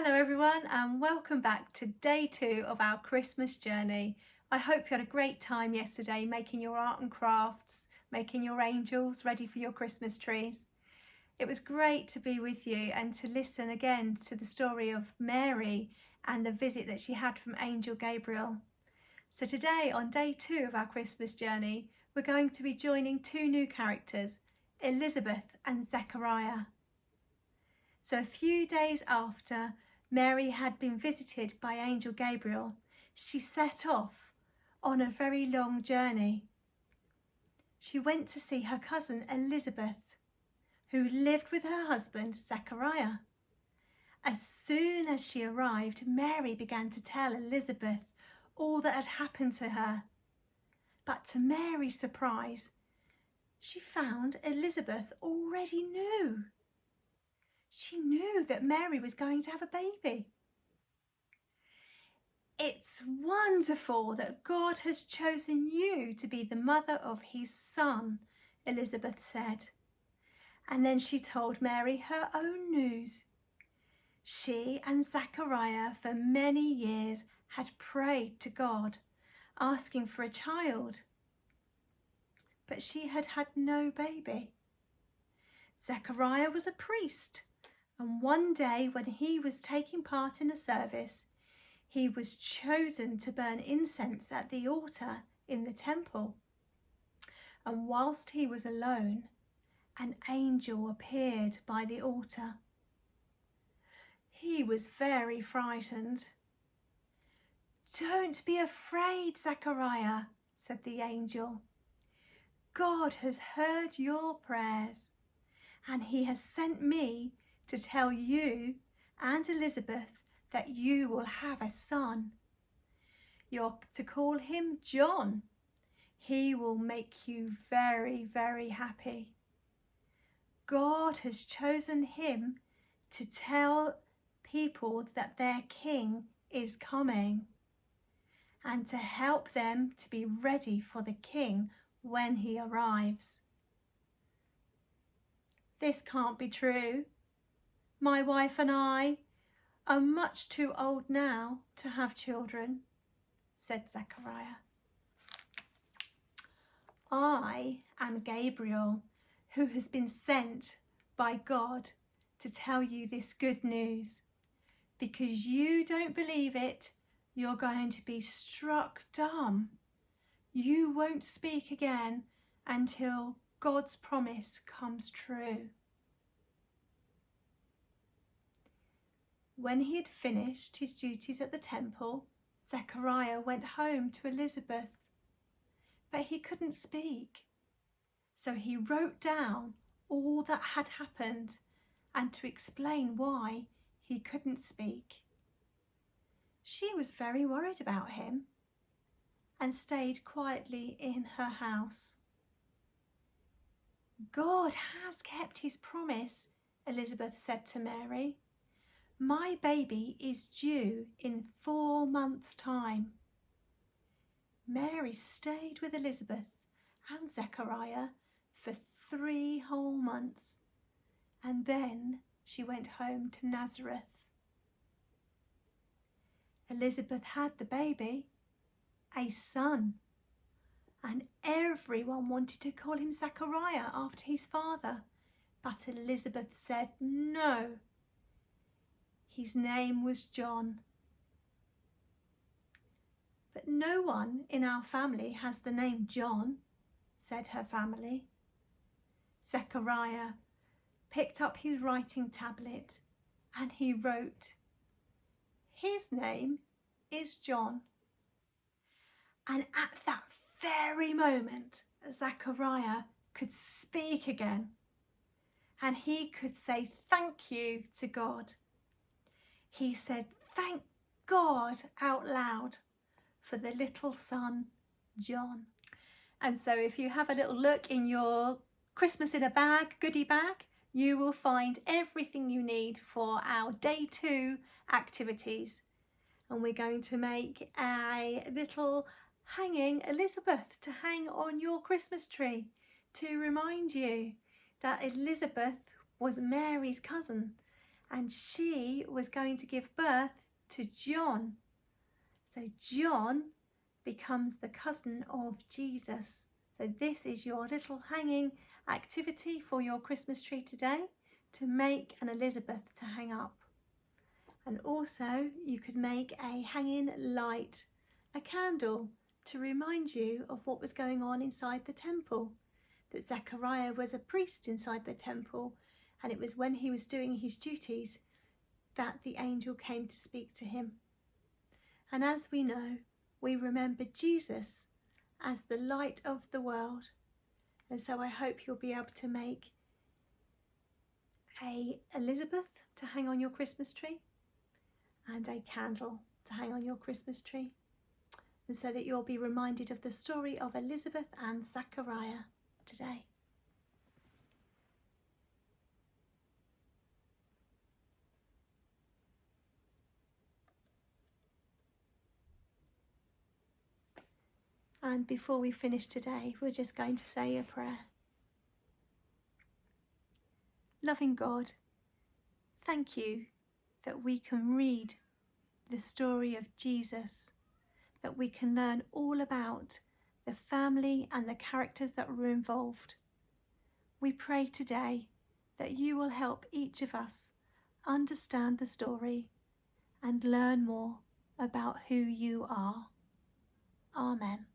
Hello everyone and welcome back to day 2 of our Christmas journey. I hope you had a great time yesterday making your art and crafts, making your angels ready for your Christmas trees. It was great to be with you and to listen again to the story of Mary and the visit that she had from Angel Gabriel. So today on day 2 of our Christmas journey, we're going to be joining 2 new characters, Elizabeth and Zechariah. So a few days after Mary had been visited by Angel Gabriel, she set off on a very long journey. She went to see her cousin Elizabeth, who lived with her husband Zechariah. As soon as she arrived, Mary began to tell Elizabeth all that had happened to her. But to Mary's surprise, she found Elizabeth already knew. She knew that Mary was going to have a baby. It's wonderful that God has chosen you to be the mother of his son, Elizabeth said. And then she told Mary her own news. She and Zechariah for many years had prayed to God, asking for a child. But she had had no baby. Zechariah was a priest, and one day when he was taking part in a service, he was chosen to burn incense at the altar in the temple. And whilst he was alone, an angel appeared by the altar. He was very frightened. "Don't be afraid, Zechariah," said the angel. "God has heard your prayers, and he has sent me to tell you and Elizabeth that you will have a son. You're to call him John. He will make you very, very happy. God has chosen him to tell people that their king is coming and to help them to be ready for the king when he arrives." "This can't be true. My wife and I are much too old now to have children," said Zechariah. "I am Gabriel, who has been sent by God to tell you this good news. Because you don't believe it, you're going to be struck dumb. You won't speak again until God's promise comes true." When he had finished his duties at the temple, Zechariah went home to Elizabeth, but he couldn't speak. So he wrote down all that had happened and to explain why he couldn't speak. She was very worried about him and stayed quietly in her house. "God has kept his promise," Elizabeth said to Mary. "My baby is due in 4 months' time." Mary stayed with Elizabeth and Zechariah for 3 whole months, and then she went home to Nazareth. Elizabeth had the baby, a son, and everyone wanted to call him Zechariah after his father, but Elizabeth said no. His name was John. "But no one in our family has the name John," said her family. Zechariah picked up his writing tablet and he wrote, "His name is John." And at that very moment, Zechariah could speak again and he could say thank you to God. He said thank God out loud for the little son, John. And so if you have a little look in your Christmas in a bag, goodie bag, you will find everything you need for our day 2 activities. And we're going to make a little hanging Elizabeth to hang on your Christmas tree to remind you that Elizabeth was Mary's cousin and she was going to give birth to John. So John becomes the cousin of Jesus. So this is your little hanging activity for your Christmas tree today, to make an Elizabeth to hang up. And also you could make a hanging light, a candle, to remind you of what was going on inside the temple, that Zechariah was a priest inside the temple, and it was when he was doing his duties that the angel came to speak to him. And as we know, we remember Jesus as the light of the world. And so I hope you'll be able to make a Elizabeth to hang on your Christmas tree and a candle to hang on your Christmas tree, and so that you'll be reminded of the story of Elizabeth and Zechariah today. And before we finish today, we're just going to say a prayer. Loving God, thank you that we can read the story of Jesus, that we can learn all about the family and the characters that were involved. We pray today that you will help each of us understand the story and learn more about who you are. Amen.